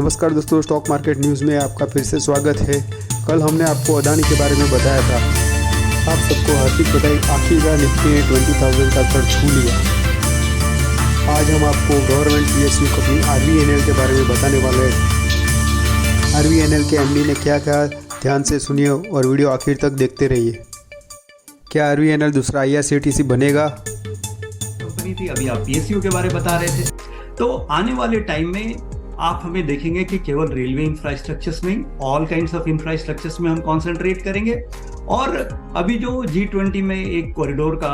नमस्कार दोस्तों, stock market news में आपका फिर से स्वागत है। कल हमने आपको अदानी के बारे में बताया था। आप सबको हार्दिक बधाई, आखिरकार निफ्टी ने 20,000 का स्तर छू लिया। आज हम आपको गवर्नमेंट पीएसयू कंपनी आरवीएनएल के बारे में बताने वाले हैं। आरवीएनएल के एमडी ने क्या कहा, ध्यान से सुनिए और वीडियो आखिर तक देखते रहिए। क्या आरवीएनएल दूसरा आईआरसीटीसी बनेगा? कंपनी थी, अभी आप पीएसयू के बारे में बता रहे थे। तो आने वाले टाइम में आप हमें देखेंगे कि केवल रेलवे इंफ्रास्ट्रक्चर्स में, ऑल काइंड्स ऑफ इंफ्रास्ट्रक्चर्स में हम कॉन्सेंट्रेट करेंगे। और अभी जो G20 में एक कॉरिडोर का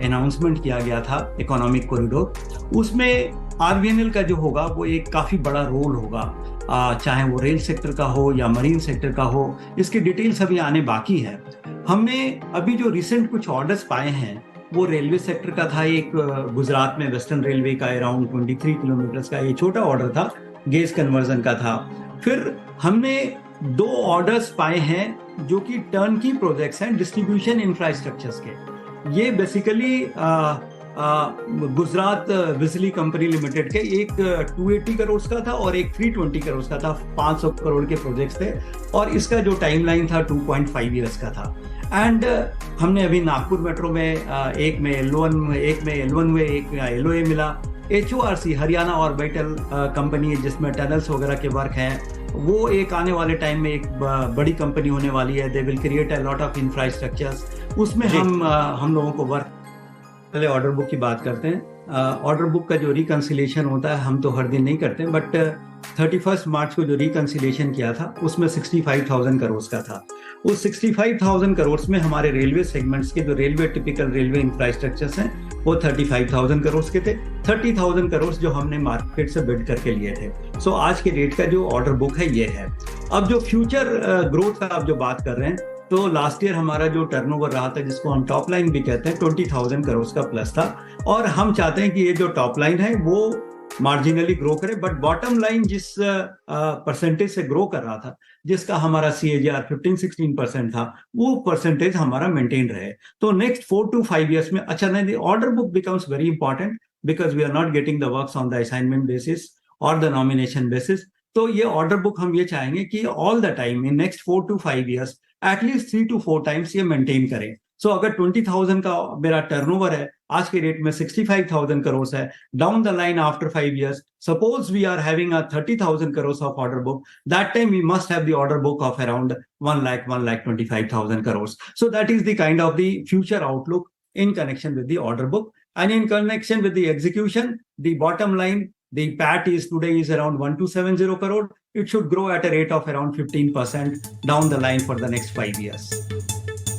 अनाउंसमेंट किया गया था, इकोनॉमिक कॉरिडोर, उसमें आरवीएनएल का जो होगा वो एक काफ़ी बड़ा रोल होगा, चाहे वो रेल सेक्टर का हो या मरीन सेक्टर का हो। इसकी डिटेल्स अभी आने बाकी है। हमने अभी जो रिसेंट कुछ ऑर्डर्स पाए हैं वो रेलवे सेक्टर का था। एक गुजरात में वेस्टर्न रेलवे का अराउंड 23 किलोमीटर का ये छोटा ऑर्डर था, गेज कन्वर्जन का था। फिर हमने 2 ऑर्डर्स पाए हैं जो कि टर्नकी प्रोजेक्ट्स हैं डिस्ट्रीब्यूशन इंफ्रास्ट्रक्चर्स के। ये बेसिकली गुजरात बिजली कंपनी लिमिटेड के एक 280 करोड़ का था और एक 320 करोड़ का था। 500 करोड़ के प्रोजेक्ट्स थे और इसका जो टाइमलाइन था 2.5 ईयर्स का था। एंड हमने अभी नागपुर मेट्रो में एक में L1 में एक LOA मिला। HORC हरियाणा ऑर्बिटल कंपनी है जिसमें टनल्स वगैरह के वर्क हैं, वो एक आने वाले टाइम में एक बड़ी कंपनी होने वाली है। They will create a lot of infrastructures, उसमें हम लोगों को वर्क। पहले ऑर्डर बुक की बात करते हैं। ऑर्डर बुक का जो रिकंसिलेशन होता है हम तो हर दिन नहीं करते, बट 31 मार्च को जो रिकंसिलेशन किया था उसमें 65,000 करोड़ का था। उस 65,000 करोड़ में हमारे रेलवे सेगमेंट्स के जो रेलवे टिपिकल रेलवे इंफ्रास्ट्रक्चर्स हैं वो 35,000 करोड़ के थे। 30,000 करोड़ जो हमने मार्केट से बिड करके लिए थे। सो आज के डेट का जो ऑर्डर बुक है ये है। अब जो फ्यूचर ग्रोथ का आप जो बात कर रहे हैं, तो लास्ट ईयर हमारा जो टर्नओवर रहा था, जिसको हम टॉप लाइन भी कहते हैं, 20,000 करोड़ का प्लस था। और हम चाहते हैं कि ये जो टॉप लाइन है वो मार्जिनली ग्रो करे, बट बॉटम लाइन जिस परसेंटेज से ग्रो कर रहा था, जिसका हमारा CAGR 15-16% था, वो परसेंटेज हमारा मेंटेन रहे। तो नेक्स्ट 4 to 5 ईयर्स में अच्छा नहीं, order book becomes very important because we are not getting the works on the assignment basis और द नॉमिनेशन बेसिस। तो ये ऑर्डर बुक हम ये चाहेंगे कि all the time in next 4 to 5 years at least 3 to 4 times ये maintain करें। So अगर 20,000 का मेरा टर्नओवर है, आज के रेट में 65,000 करोड़ है, down the line after 5 years, suppose we are having a 30,000 crores of order book, that time we must have the order book of around 1,25,000 crores. So that is the kind of the future outlook in connection with the order book. And in connection with the execution, the bottom line, the PAT is today is around 1,270 crore. It should grow at a rate of around 15% down the line for the next 5 years.